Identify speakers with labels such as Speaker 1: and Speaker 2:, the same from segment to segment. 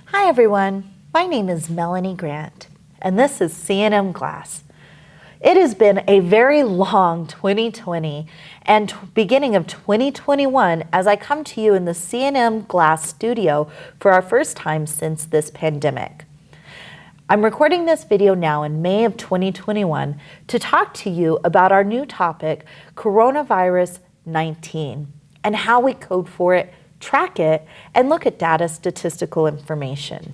Speaker 1: Hi everyone, my name is Melanie Grant, and this is CNM Glass. It has been a very long 2020 and beginning of 2021 as I come to you in the CNM Glass Studio for our first time since this pandemic. I'm recording this video now in May of 2021 to talk to you about our new topic, coronavirus 19, and how we code for it, track it, and look at data statistical information.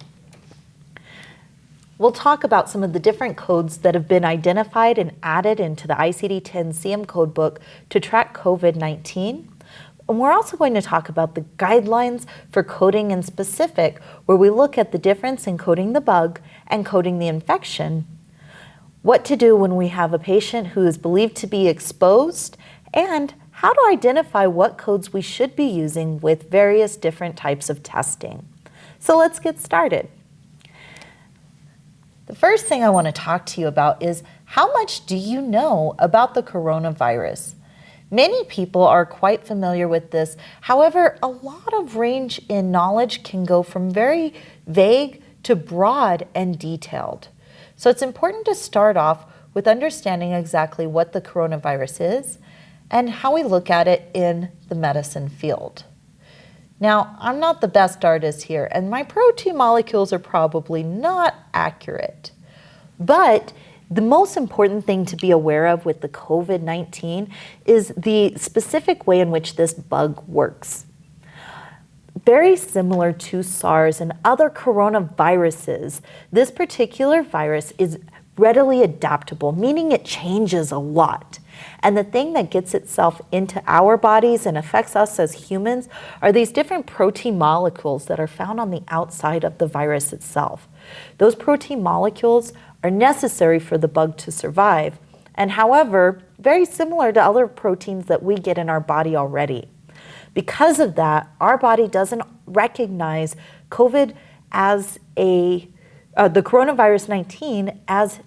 Speaker 1: We'll talk about some of the different codes that have been identified and added into the ICD-10-CM codebook to track COVID-19. And we're also going to talk about the guidelines for coding in specific, where we look at the difference in coding the bug and coding the infection, what to do when we have a patient who is believed to be exposed, and how to identify what codes we should be using with various different types of testing. So let's get started. The first thing I want to talk to you about is how much do you know about the coronavirus? Many people are quite familiar with this. However, a lot of range in knowledge can go from very vague to broad and detailed. So it's important to start off with understanding exactly what the coronavirus is and how we look at it in the medicine field. Now, I'm not the best artist here, and my protein molecules are probably not accurate. But the most important thing to be aware of with the COVID-19 is the specific way in which this bug works. Very similar to SARS and other coronaviruses, this particular virus is readily adaptable, meaning it changes a lot. And the thing that gets itself into our bodies and affects us as humans are these different protein molecules that are found on the outside of the virus itself. Those protein molecules are necessary for the bug to survive, and however, very similar to other proteins that we get in our body already. Because of that, our body doesn't recognize COVID as the coronavirus 19 as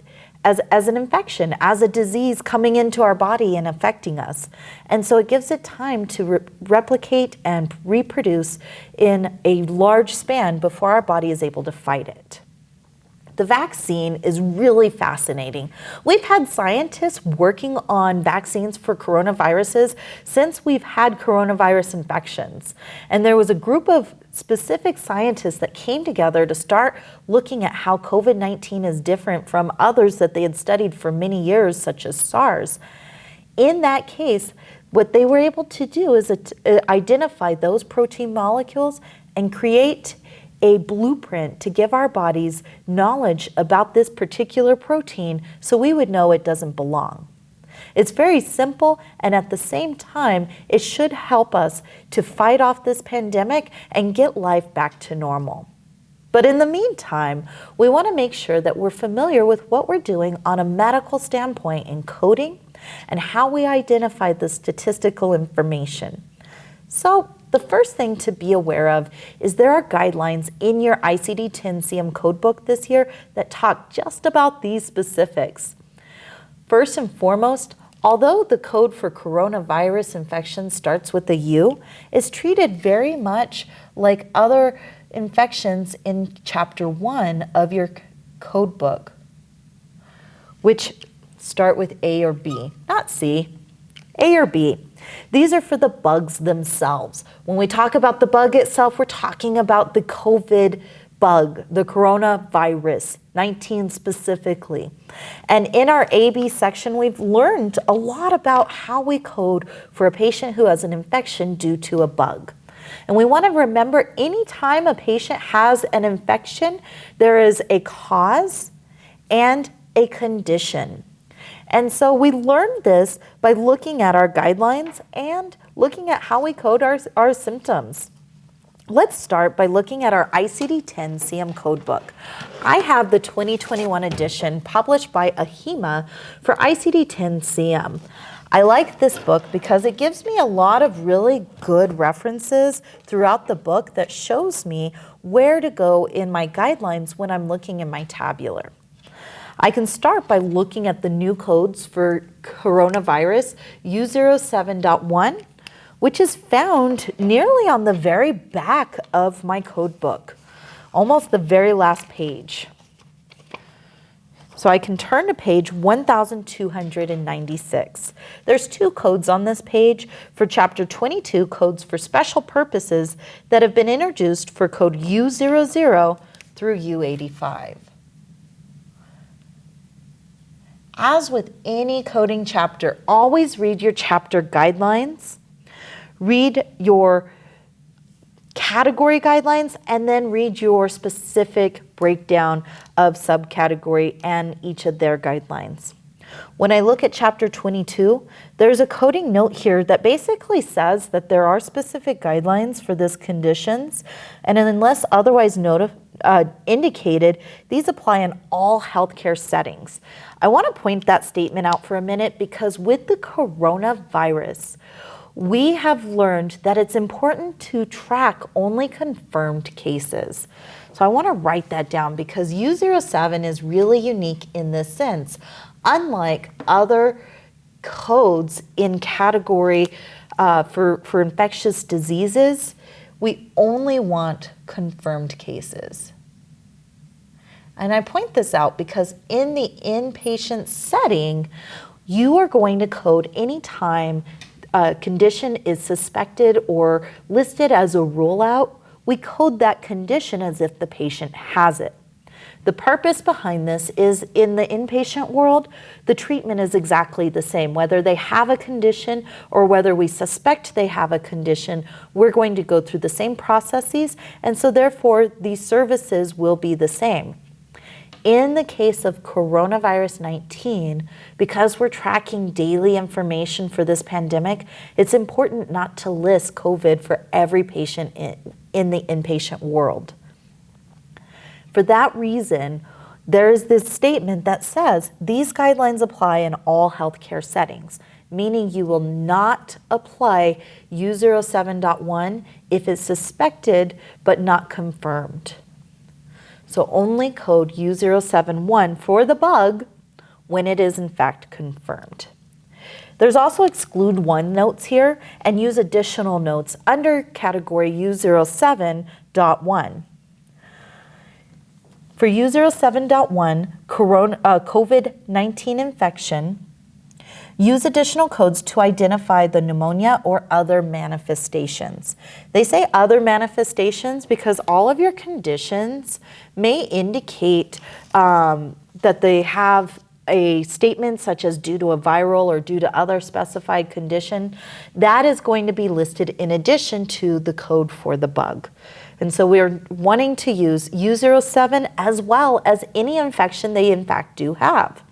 Speaker 1: an infection, as a disease coming into our body and affecting us. And so it gives it time to replicate and reproduce in a large span before our body is able to fight it. The vaccine is really fascinating. We've had scientists working on vaccines for coronaviruses since we've had coronavirus infections. And there was a group of specific scientists that came together to start looking at how COVID-19 is different from others that they had studied for many years, such as SARS. In that case, what they were able to do is identify those protein molecules and create a blueprint to give our bodies knowledge about this particular protein so we would know it doesn't belong. It's very simple, and at the same time, it should help us to fight off this pandemic and get life back to normal. But in the meantime, we want to make sure that we're familiar with what we're doing on a medical standpoint in coding and how we identify the statistical information. So the first thing to be aware of is there are guidelines in your ICD-10-CM codebook this year that talk just about these specifics. First and foremost, although the code for coronavirus infection starts with a U, it's treated very much like other infections in Chapter 1 of your codebook, which start with A or B, not C, A or B. These are for the bugs themselves. When we talk about the bug itself, we're talking about the COVID bug, the coronavirus 19 specifically. And in our AB section, we've learned a lot about how we code for a patient who has an infection due to a bug. And we want to remember anytime a patient has an infection, there is a cause and a condition. And so we learned this by looking at our guidelines and looking at how we code our symptoms. Let's start by looking at our ICD-10-CM codebook. I have the 2021 edition published by AHIMA for ICD-10-CM. I like this book because it gives me a lot of really good references throughout the book that shows me where to go in my guidelines when I'm looking in my tabular. I can start by looking at the new codes for coronavirus U07.1, which is found nearly on the very back of my code book. almost the very last page. So I can turn to page 1296. There's 2 codes on this page for chapter 22, codes for special purposes that have been introduced for code U00 through U85. As with any coding chapter, always read your chapter guidelines, read your category guidelines, and then read your specific breakdown of subcategory and each of their guidelines. When I look at chapter 22, there's a coding note here that basically says that there are specific guidelines for this conditions, and unless otherwise indicated, these apply in all healthcare settings. I want to point that statement out for a minute because with the coronavirus, we have learned that it's important to track only confirmed cases. So I want to write that down because U07 is really unique in this sense. Unlike other codes in category for infectious diseases, we only want confirmed cases. And I point this out because in the inpatient setting, you are going to code anytime a condition is suspected or listed as a rule out. We code that condition as if the patient has it. The purpose behind this is in the inpatient world, the treatment is exactly the same. Whether they have a condition or whether we suspect they have a condition, we're going to go through the same processes, and so therefore these services will be the same. In the case of coronavirus 19, because we're tracking daily information for this pandemic, it's important not to list COVID for every patient in the inpatient world. For that reason, there's this statement that says these guidelines apply in all healthcare settings, meaning you will not apply U07.1 if it's suspected but not confirmed. So only code U071 for the bug when it is in fact confirmed. There's also exclude 1 notes here and use additional notes under category U07.1. For U07.1, COVID-19 infection, use additional codes to identify the pneumonia or other manifestations. They say other manifestations because all of your conditions may indicate that they have a statement such as due to a viral or due to other specified condition. That is going to be listed in addition to the code for the bug. And so we're wanting to use U07 as well as any infection they in fact do have.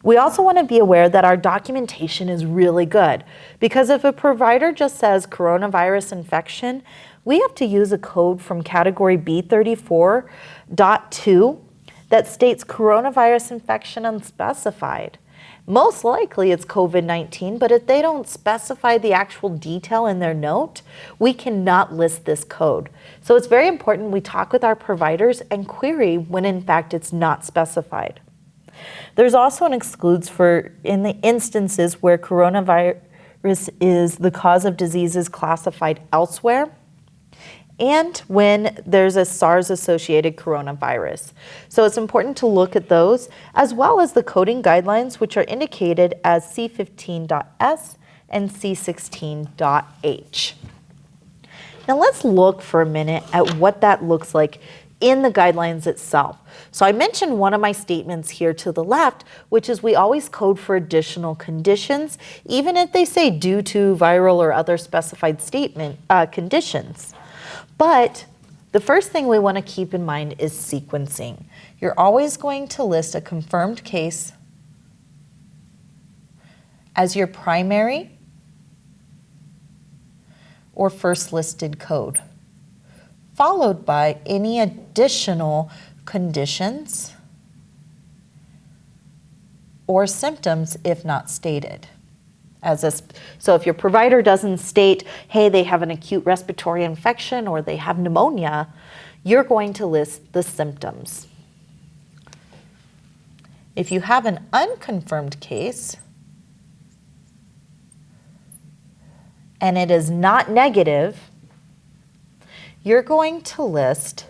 Speaker 1: We also want to be aware that our documentation is really good because if a provider just says coronavirus infection, we have to use a code from category B34.2 that states coronavirus infection unspecified. Most likely it's COVID-19, but if they don't specify the actual detail in their note, we cannot list this code. So it's very important we talk with our providers and query when in fact it's not specified. There's also an excludes for in the instances where coronavirus is the cause of diseases classified elsewhere and when there's a SARS-associated coronavirus. So it's important to look at those as well as the coding guidelines which are indicated as C15.S and C16.H. Now let's look for a minute at what that looks like in the guidelines itself. So I mentioned one of my statements here to the left, which is we always code for additional conditions, even if they say due to viral or other specified statement conditions. But the first thing we want to keep in mind is sequencing. You're always going to list a confirmed case as your primary or first listed code, followed by any additional conditions or symptoms if not stated. So if your provider doesn't state, hey, they have an acute respiratory infection or they have pneumonia, you're going to list the symptoms. If you have an unconfirmed case and it is not negative, you're going to list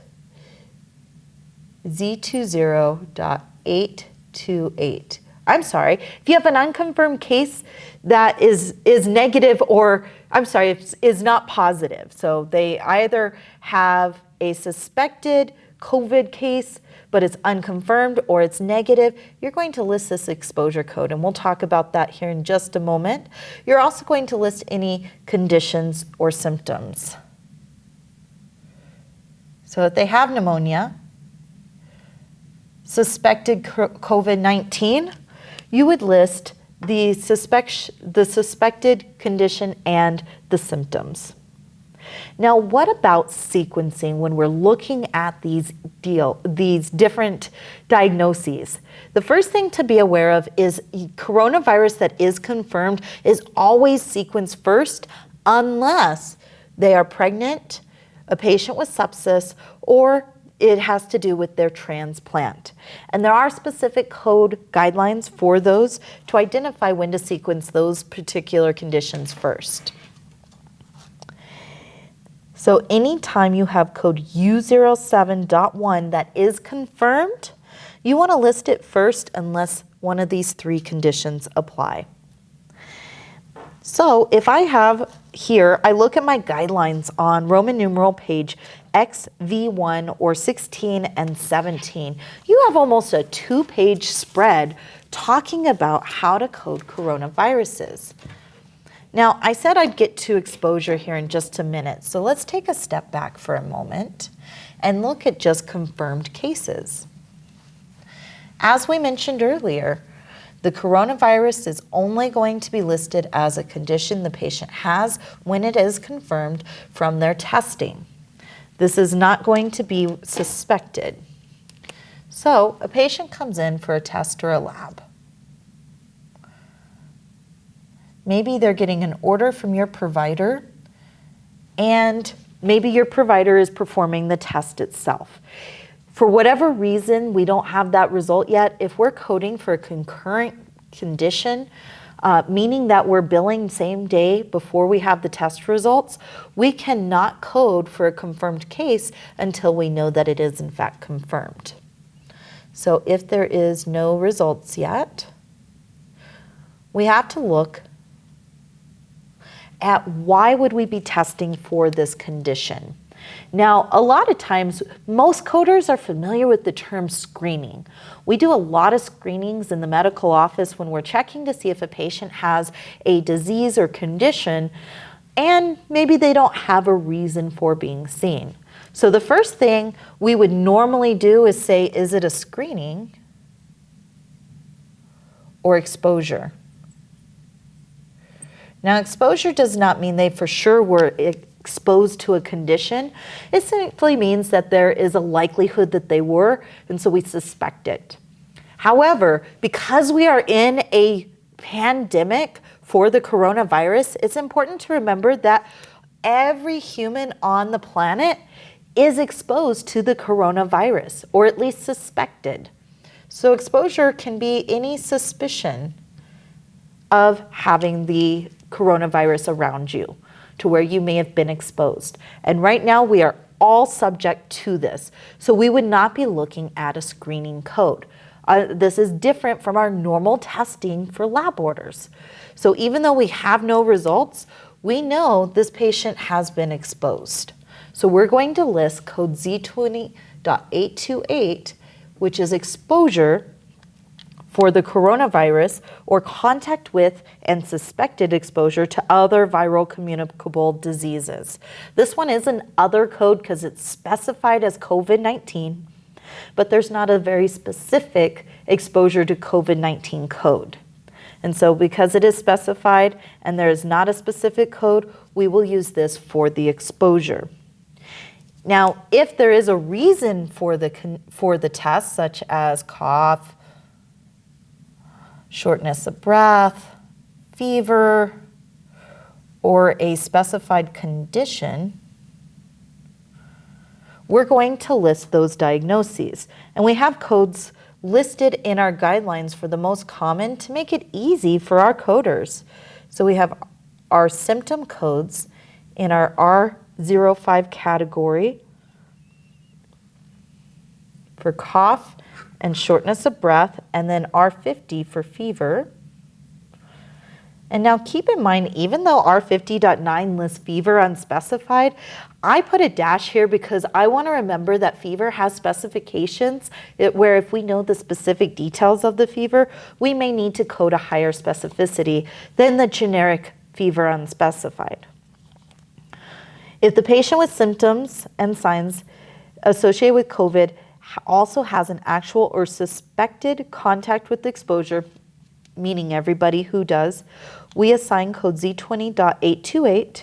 Speaker 1: Z20.828. I'm sorry, if you have an unconfirmed case that is negative, or I'm sorry, is not positive. So they either have a suspected COVID case, but it's unconfirmed, or it's negative, you're going to list this exposure code, and we'll talk about that here in just a moment. You're also going to list any conditions or symptoms. So if they have pneumonia, suspected COVID-19, you would list the suspected condition and the symptoms. Now, what about sequencing when we're looking at these different diagnoses? The first thing to be aware of is coronavirus that is confirmed is always sequenced first unless they are pregnant, a patient with sepsis, or it has to do with their transplant. And there are specific code guidelines for those to identify when to sequence those particular conditions first. So anytime you have code U07.1 that is confirmed, you want to list it first unless one of these three conditions apply. So if I have here, I look at my guidelines on Roman numeral page XV1 or 16 and 17. You have almost a 2-page spread talking about how to code coronaviruses. Now, I said I'd get to exposure here in just a minute, so let's take a step back for a moment and look at just confirmed cases. As we mentioned earlier, the coronavirus is only going to be listed as a condition the patient has when it is confirmed from their testing. This is not going to be suspected. So a patient comes in for a test or a lab. Maybe they're getting an order from your provider, and maybe your provider is performing the test itself. For whatever reason, we don't have that result yet. If we're coding for a concurrent condition, meaning that we're billing same day before we have the test results, we cannot code for a confirmed case until we know that it is in fact confirmed. So if there is no results yet, we have to look at why would we be testing for this condition. Now, a lot of times, most coders are familiar with the term screening. We do a lot of screenings in the medical office when we're checking to see if a patient has a disease or condition, and maybe they don't have a reason for being seen. So the first thing we would normally do is say, is it a screening or exposure? Now, exposure does not mean they for sure were exposed to a condition. It simply means that there is a likelihood that they were, and so we suspect it. However, because we are in a pandemic for the coronavirus, it's important to remember that every human on the planet is exposed to the coronavirus, or at least suspected. So exposure can be any suspicion of having the coronavirus around you, to where you may have been exposed. And right now we are all subject to this. So we would not be looking at a screening code. This is different from our normal testing for lab orders. So even though we have no results, we know this patient has been exposed. So we're going to list code Z20.828, which is exposure for the coronavirus or contact with and suspected exposure to other viral communicable diseases. This one is an other code because it's specified as COVID-19, but there's not a very specific exposure to COVID-19 code. And so because it is specified and there is not a specific code, we will use this for the exposure. Now, if there is a reason for the test, such as cough, shortness of breath, fever, or a specified condition, we're going to list those diagnoses. And we have codes listed in our guidelines for the most common to make it easy for our coders. So we have our symptom codes in our R05 category. for cough and shortness of breath, and then R50 for fever. And now keep in mind, even though R50.9 lists fever unspecified, I put a dash here because I want to remember that fever has specifications where if we know the specific details of the fever, we may need to code a higher specificity than the generic fever unspecified. If the patient with symptoms and signs associated with COVID also has an actual or suspected contact with exposure, meaning everybody who does, we assign code Z20.828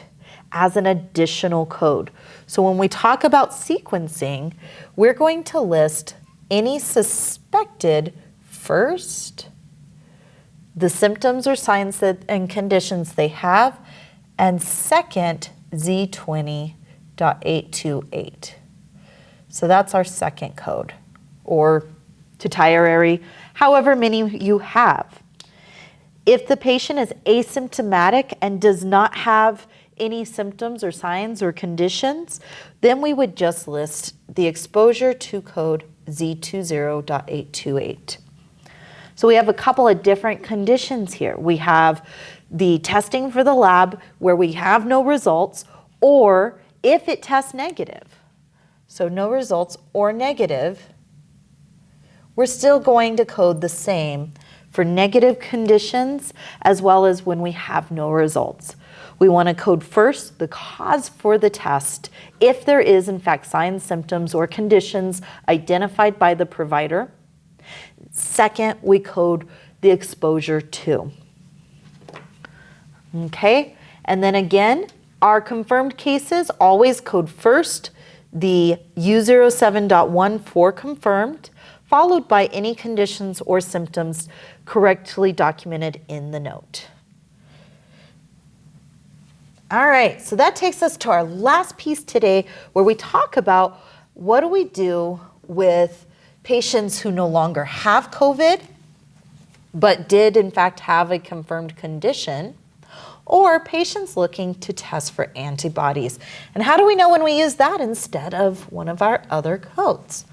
Speaker 1: as an additional code. So when we talk about sequencing, we're going to list any suspected first, the symptoms or signs and conditions they have, and second, Z20.828. So that's our second code, or tetiary, however many you have. If the patient is asymptomatic and does not have any symptoms or signs or conditions, then we would just list the exposure to code Z20.828. So we have a couple of different conditions here. We have the testing for the lab where we have no results, or if it tests negative. So no results or negative, we're still going to code the same for negative conditions as well as when we have no results. We want to code first the cause for the test if there is in fact signs, symptoms, or conditions identified by the provider. Second, we code the exposure to. Okay, and then again, our confirmed cases always code first the U07.1 for confirmed, followed by any conditions or symptoms correctly documented in the note. All right, so that takes us to our last piece today, where we talk about what do we do with patients who no longer have COVID, but did in fact have a confirmed condition, or patients looking to test for antibodies. And how do we know when we use that instead of one of our other codes?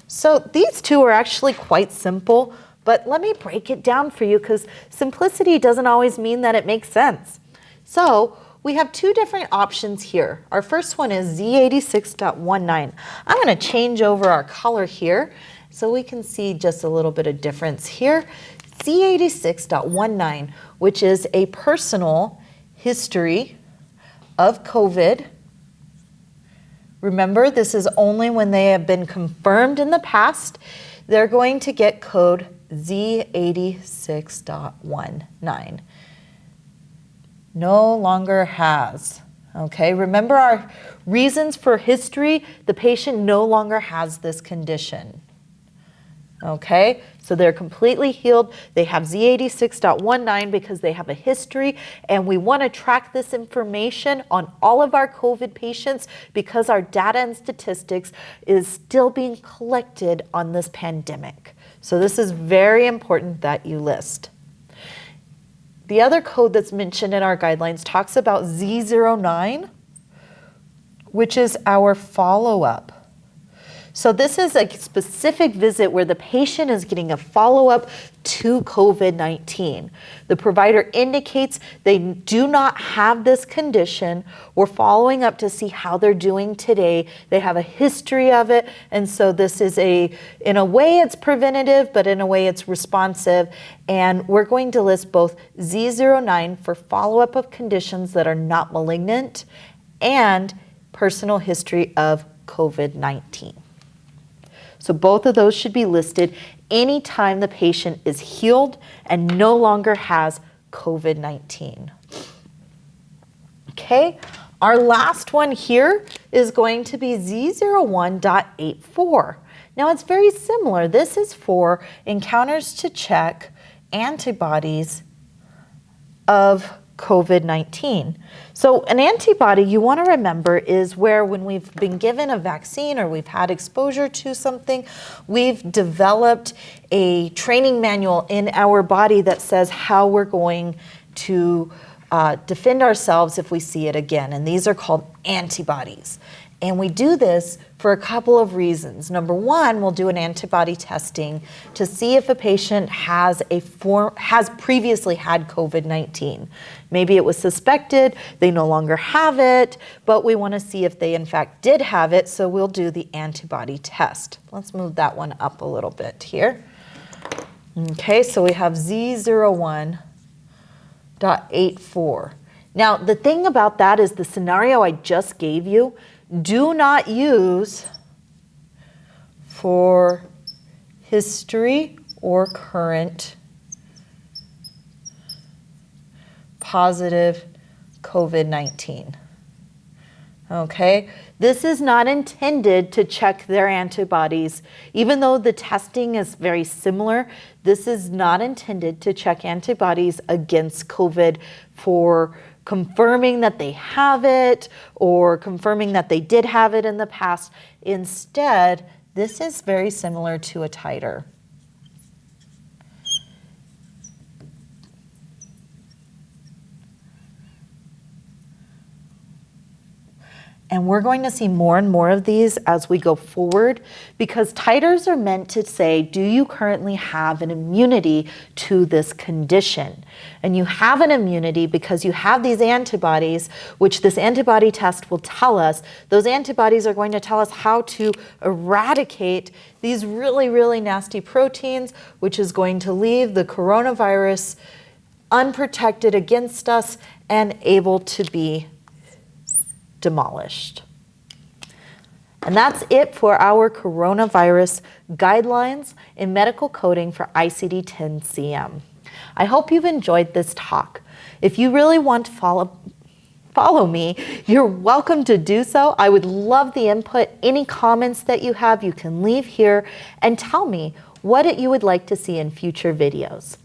Speaker 1: So these two are actually quite simple, but let me break it down for you because simplicity doesn't always mean that it makes sense. So we have two different options here. Our first one is Z86.19. I'm going to change over our color here so we can see just a little bit of difference here. Z86.19, which is a personal history of COVID. Remember, this is only when they have been confirmed in the past. They're going to get code Z86.19. No longer has. Okay, remember our reasons for history, the patient no longer has this condition. Okay, so they're completely healed. They have Z86.19 because they have a history, and we want to track this information on all of our COVID patients because our data and statistics is still being collected on this pandemic. So this is very important that you list. The other code that's mentioned in our guidelines talks about Z09, which is our follow-up. So this is a specific visit where the patient is getting a follow-up to COVID-19. The provider indicates they do not have this condition. We're following up to see how they're doing today. They have a history of it, and so this is in a way it's preventative, but in a way it's responsive. And we're going to list both Z09 for follow-up of conditions that are not malignant and personal history of COVID-19. So both of those should be listed anytime the patient is healed and no longer has COVID-19. Okay, our last one here is going to be Z01.84. Now it's very similar. This is for encounters to check antibodies of COVID-19. So an antibody, you want to remember, is where when we've been given a vaccine or we've had exposure to something, we've developed a training manual in our body that says how we're going to defend ourselves if we see it again. And these are called antibodies. And we do this for a couple of reasons. Number one, we'll do an antibody testing to see if a patient has previously had COVID-19. Maybe it was suspected, they no longer have it, but we want to see if they in fact did have it, so we'll do the antibody test. Let's move that one up a little bit here. Okay, so we have Z01.84. Now, the thing about that is the scenario I just gave you, do not use for history or current positive COVID-19. Okay, this is not intended to check their antibodies. Even though the testing is very similar, this is not intended to check antibodies against COVID for confirming that they have it or confirming that they did have it in the past. Instead, this is very similar to a titer. And we're going to see more and more of these as we go forward, because titers are meant to say, do you currently have an immunity to this condition? And you have an immunity because you have these antibodies, which this antibody test will tell us. Those antibodies are going to tell us how to eradicate these really, really nasty proteins, which is going to leave the coronavirus unprotected against us and able to be demolished. And that's it for our coronavirus guidelines in medical coding for ICD-10-CM. I hope you've enjoyed this talk. If you really want to follow me, you're welcome to do so. I would love the input. Any comments that you have, you can leave here and tell me what you would like to see in future videos.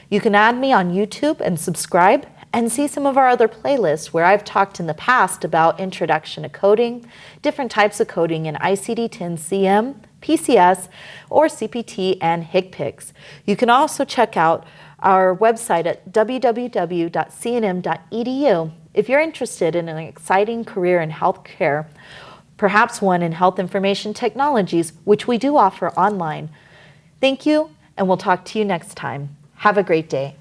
Speaker 1: You can add me on YouTube and subscribe and see some of our other playlists where I've talked in the past about introduction to coding, different types of coding in ICD-10-CM, PCS, or CPT and HCPCS. You can also check out our website at www.cnm.edu if you're interested in an exciting career in healthcare, perhaps one in health information technologies, which we do offer online. Thank you, and we'll talk to you next time. Have a great day.